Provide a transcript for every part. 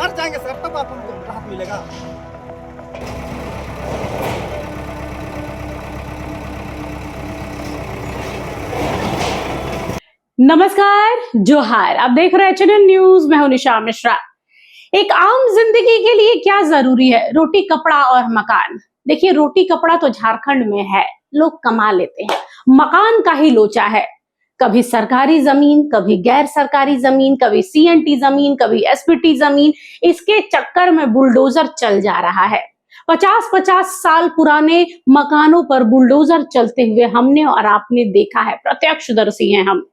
मर जाएंगे सर, तब आपको राहत मिलेगा। नमस्कार, जोहार। आप देख रहे हैं एचएनएन न्यूज। मैं हूं निशा मिश्रा। एक आम जिंदगी के लिए क्या जरूरी है? रोटी, कपड़ा और मकान। देखिए, रोटी कपड़ा तो झारखंड में है, लोग कमा लेते हैं। मकान का ही लोचा है। कभी सरकारी जमीन, कभी गैर सरकारी जमीन, कभी सीएनटी जमीन, कभी एसपीटी जमीन। इसके चक्कर में बुलडोजर चल जा रहा है। 50-50 साल पुराने मकानों पर बुलडोजर चलते हुए हमने और आपने देखा है, प्रत्यक्षदर्शी हैं हम।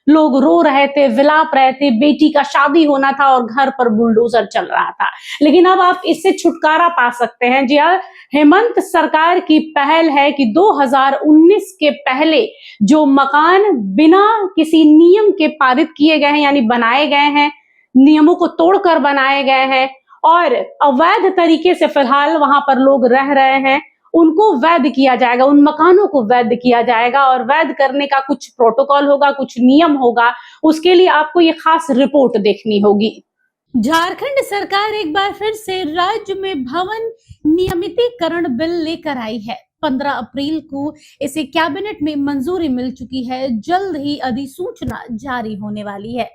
लोग रो रहे थे, विलाप रहे थे, बेटी का शादी होना था और घर पर बुलडोजर चल रहा था। लेकिन अब आप इससे छुटकारा पा सकते हैं। जी हाँ, हेमंत सरकार की पहल है कि 2019 के पहले जो मकान बिना किसी नियम के पारित किए गए हैं, यानी बनाए गए हैं, नियमों को तोड़कर बनाए गए हैं और अवैध तरीके से फिलहाल वहां पर लोग रह रहे हैं, उनको वैध किया जाएगा, उन मकानों को वैध किया जाएगा। और वैध करने का कुछ प्रोटोकॉल होगा, कुछ नियम होगा। उसके लिए आपको ये खास रिपोर्ट देखनी होगी। झारखंड सरकार एक बार फिर से राज्य में भवन नियमितीकरण बिल लेकर आई है। 15 अप्रैल को इसे कैबिनेट में मंजूरी मिल चुकी है। जल्द ही अधिसूचना जारी होने वाली है।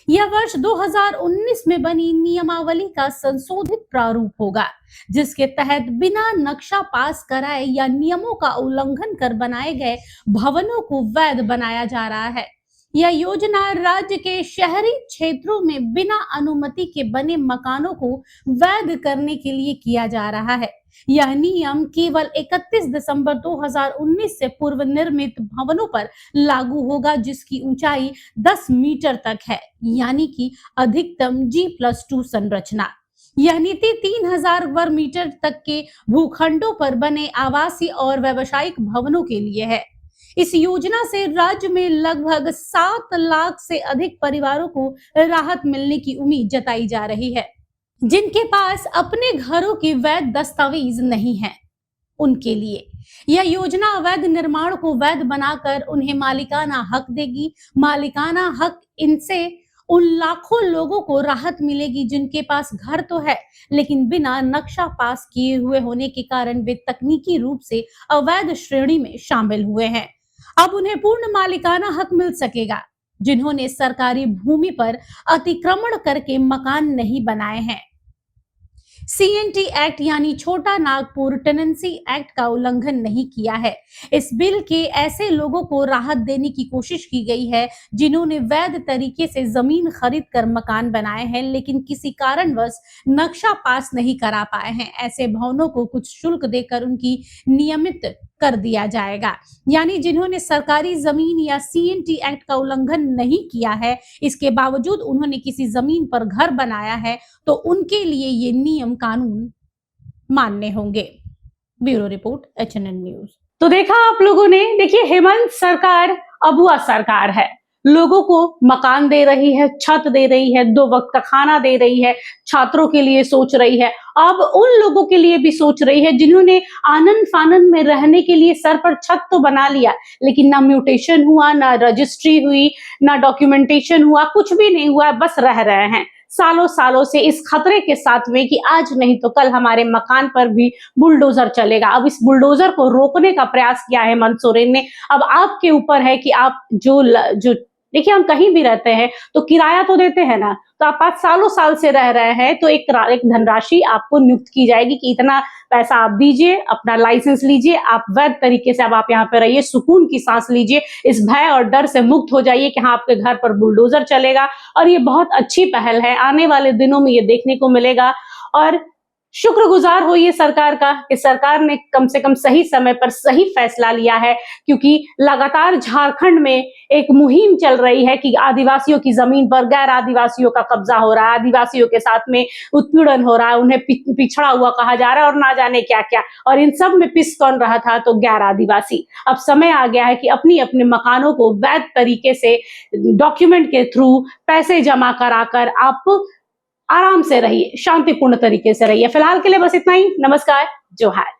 यह वर्ष 2019 में बनी नियमावली का संशोधित प्रारूप होगा, जिसके तहत बिना नक्शा पास कराए या नियमों का उल्लंघन कर बनाए गए भवनों को वैध बनाया जा रहा है। यह योजना राज्य के शहरी क्षेत्रों में बिना अनुमति के बने मकानों को वैध करने के लिए किया जा रहा है। यह नियम केवल 31 दिसंबर 2019 से पूर्व निर्मित भवनों पर लागू होगा, जिसकी ऊंचाई 10 मीटर तक है, यानी कि अधिकतम G+2 संरचना। यह नीति 3000 वर्ग मीटर तक के भूखंडों पर बने आवासीय और व्यावसायिक भवनों के लिए है। इस योजना से राज्य में लगभग 7 लाख से अधिक परिवारों को राहत मिलने की उम्मीद जताई जा रही है। जिनके पास अपने घरों के वैध दस्तावेज नहीं है, उनके लिए यह योजना अवैध निर्माण को वैध बनाकर उन्हें मालिकाना हक देगी। मालिकाना हक इनसे उन लाखों लोगों को राहत मिलेगी जिनके पास घर तो है, लेकिन बिना नक्शा पास किए हुए होने के कारण वे तकनीकी रूप से अवैध श्रेणी में शामिल हुए हैं। अब उन्हें पूर्ण मालिकाना हक मिल सकेगा, जिन्होंने सरकारी भूमि पर अतिक्रमण करके मकान नहीं बनाए हैं। सीएनटी एक्ट यानी छोटा नागपुर टेनेंसी एक्ट का उल्लंघन नहीं किया है। इस बिल के ऐसे लोगों को राहत देने की कोशिश की गई है जिन्होंने वैध तरीके से जमीन खरीद कर मकान बनाए हैं, लेकिन किसी कारणवश नक्शा पास नहीं करा पाए हैं। ऐसे भवनों को कुछ शुल्क देकर उनकी नियमित कर दिया जाएगा। यानी जिन्होंने सरकारी जमीन या सीएनटी एक्ट का उल्लंघन नहीं किया है, इसके बावजूद उन्होंने किसी जमीन पर घर बनाया है, तो उनके लिए ये नियम कानून मान्य होंगे। Bureau report, HNN news. तो देखा आप लोगों ने, देखिए हेमंत सरकार अबुआ सरकार है। लोगों को मकान दे रही है, छत दे रही है, 2 वक्त का खाना दे रही है, छात्रों के लिए सोच रही है। अब उन लोगों के लिए भी सोच रही है जिन्होंने आनंद फानंद में रहने के लिए सर पर छत तो बना लिया, लेकिन ना म्यूटेशन हुआ, ना रजिस्ट्री हुई, ना डॉक्यूमेंटेशन हुआ, कुछ भी नहीं हुआ, बस रह रहे हैं सालों सालों से इस खतरे के साथ में कि आज नहीं तो कल हमारे मकान पर भी बुलडोजर चलेगा। अब इस बुलडोजर को रोकने का प्रयास किया है हेमंत सोरेन ने। अब आपके ऊपर है कि आप जो देखिए, हम कहीं भी रहते हैं तो किराया तो देते हैं ना, तो आप 5 सालों साल से रह रहे हैं तो एक धनराशि आपको नियुक्त की जाएगी कि इतना पैसा आप दीजिए, अपना लाइसेंस लीजिए, आप वैध तरीके से अब आप यहाँ पे रहिए, सुकून की सांस लीजिए, इस भय और डर से मुक्त हो जाइए कि हाँ आपके घर पर बुलडोजर चलेगा। और ये बहुत अच्छी पहल है, आने वाले दिनों में ये देखने को मिलेगा। और शुक्रगुजार होइए सरकार का कि सरकार ने कम से कम सही समय पर सही फैसला लिया है, क्योंकि लगातार झारखंड में एक मुहिम चल रही है कि आदिवासियों की जमीन पर गैर आदिवासियों का कब्जा हो रहा है, आदिवासियों के साथ में उत्पीड़न हो रहा है, उन्हें पिछड़ा हुआ कहा जा रहा है और ना जाने क्या क्या। और इन सब में पिस कौन रहा था? तो गैर आदिवासी। अब समय आ गया है कि अपनी अपने मकानों को वैध तरीके से डॉक्यूमेंट के थ्रू पैसे जमा कराकर आप आराम से रहिए, शांतिपूर्ण तरीके से रहिए। फिलहाल के लिए बस इतना ही। नमस्कार, जोहार।